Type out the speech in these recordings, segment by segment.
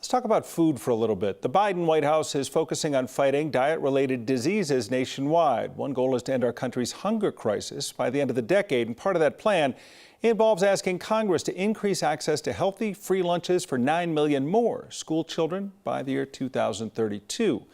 Let's talk about food for a little bit. The Biden White House is focusing on fighting diet-related diseases nationwide. One goal is to end our country's hunger crisis by the end of the decade, and part of that plan involves asking Congress to increase access to healthy, free lunches for 9 million more school children by the year 2032.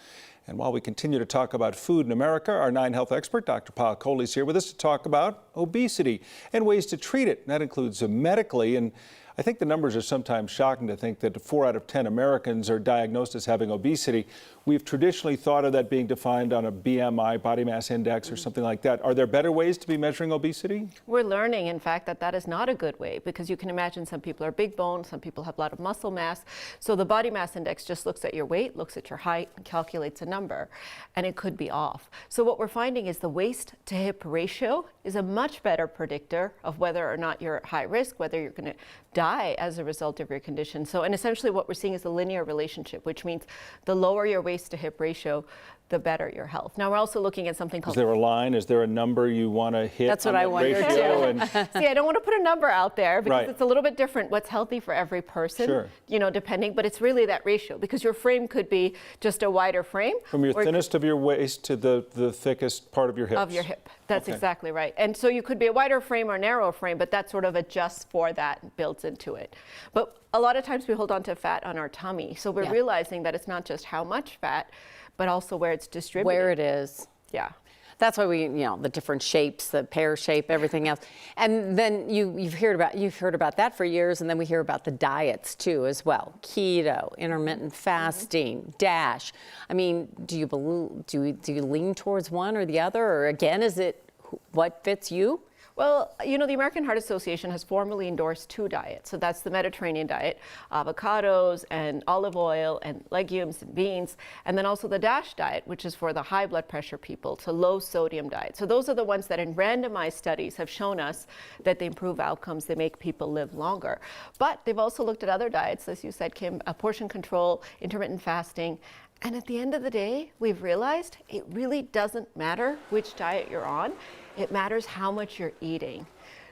And while we continue to talk about food in America, our 9 Health expert, Dr. Payal Kohli, is here with us to talk about obesity and ways to treat it. And that includes medically. And I think the numbers are sometimes shocking to think that 4 out of 10 Americans are diagnosed as having obesity. We've traditionally thought of that being defined on a BMI, body mass index, or something like that. Are there better ways to be measuring obesity? We're learning, in fact, that that is not a good way, because you can imagine some people are big bone, some people have a lot of muscle mass. So the body mass index just looks at your weight, looks at your height, and calculates a number, and it could be off. So what we're finding is the waist to hip ratio is a much better predictor of whether or not you're at high risk, whether you're going to die as a result of your condition. So, and essentially what we're seeing is a linear relationship, which means the lower your waist to hip ratio, the better your health. Now, we're also looking at something called... Is there a line? Is there a number you want to hit? That's what I wonder too. See, I don't want to put a number out there because it's a little bit different what's healthy for every person, you know, depending, but it's really that ratio, because your frame could be just a wider frame. From your thinnest of your waist to the thickest part of your hips. Of your hip. That's exactly right. And so you could be a wider frame or narrow frame, but that sort of adjusts for that and builds into it. But a lot of times we hold on to fat on our tummy. So we're realizing that it's not just how much fat, but also where it's distributed. Where it is. Yeah. That's why we, you know, the different shapes, the pear shape, everything else. And then you've heard about that for years, and then we hear about the diets too as well. Keto, intermittent fasting, DASH. I mean, do you lean towards one or the other, or again, is it what fits you? Well, you know, the American Heart Association has formally endorsed 2 diets. So that's the Mediterranean diet, avocados and olive oil and legumes and beans, and then also the DASH diet, which is for the high blood pressure people, to low sodium diet. So those are the ones that in randomized studies have shown us that they improve outcomes, they make people live longer. But they've also looked at other diets, as you said, Kim, portion control, intermittent fasting. And at the end of the day, we've realized it really doesn't matter which diet you're on. It matters how much you're eating.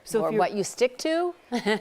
So or what you stick to.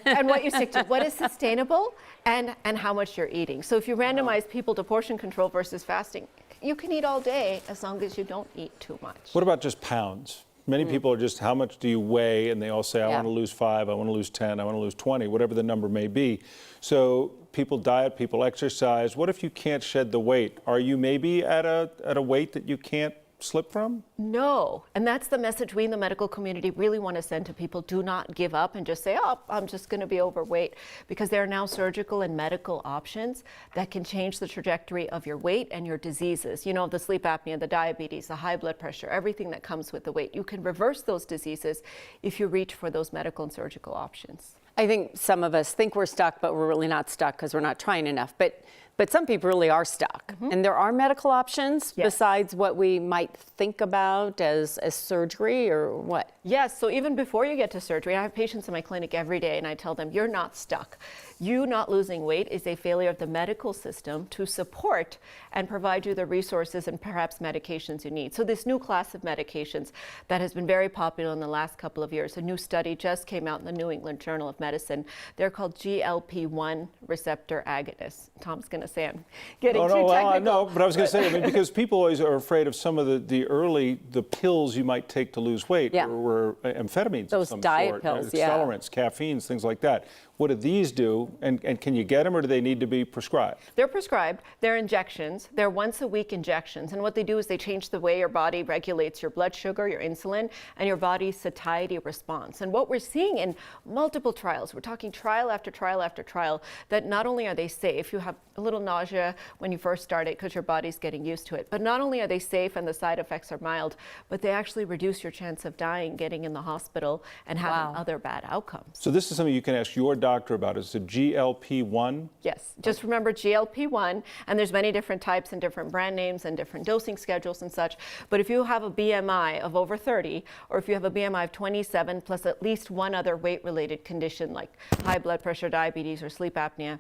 And what you stick to. What is sustainable and how much you're eating. So if you randomize people to portion control versus fasting, you can eat all day as long as you don't eat too much. What about just pounds? Many people are just, how much do you weigh? And they all say, I want to lose 5, I want to lose 10, I want to lose 20, whatever the number may be. So people diet, people exercise. What if you can't shed the weight? Are you maybe at a weight that you can't slip from? No, and that's the message we in the medical community really want to send to people. Do not give up and just say, oh, I'm just going to be overweight, because there are now surgical and medical options that can change the trajectory of your weight and your diseases. You know, the sleep apnea, the diabetes, the high blood pressure, everything that comes with the weight. You can reverse those diseases if you reach for those medical and surgical options. I think some of us think we're stuck, but we're really not stuck because we're not trying enough. But some people really are stuck. And there are medical options besides what we might think about as surgery, or what? Yes, so even before you get to surgery, I have patients in my clinic every day, and I tell them, you're not stuck. You not losing weight is a failure of the medical system to support and provide you the resources and perhaps medications you need. So this new class of medications that has been very popular in the last couple of years, a new study just came out in the New England Journal of Medicine. They're called GLP-1 receptor agonists. Tom's going to say I'm getting too technical. No, but I was going to say, I mean, because people always are afraid of some of the pills you might take to lose weight, or amphetamines those of some diet sort, pills, accelerants, caffeines, things like that. What do these do, and can you get them, or do they need to be prescribed? They're prescribed. They're injections. They're once-a-week injections, and what they do is they change the way your body regulates your blood sugar, your insulin, and your body's satiety response. And what we're seeing in multiple trials, we're talking trial after trial after trial, that not only are they safe, you have a little nausea when you first start it because your body's getting used to it, but not only are they safe and the side effects are mild, but they actually reduce your chance of dying, getting in the hospital, and having other bad outcomes. So this is something you can ask your doctor about. Is it GLP-1? Yes, just remember GLP-1, and there's many different types and different brand names and different dosing schedules and such, but if you have a BMI of over 30, or if you have a BMI of 27 plus at least one other weight-related condition like high blood pressure, diabetes, or sleep apnea,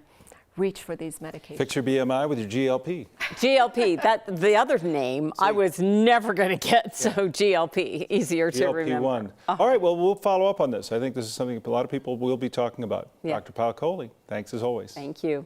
reach for these medications. Fix your BMI with your GLP. GLP, the other name I was never going to get, so GLP, easier to remember. All right, well, we'll follow up on this. I think this is something a lot of people will be talking about. Dr. Payal Kohli, thanks as always. Thank you.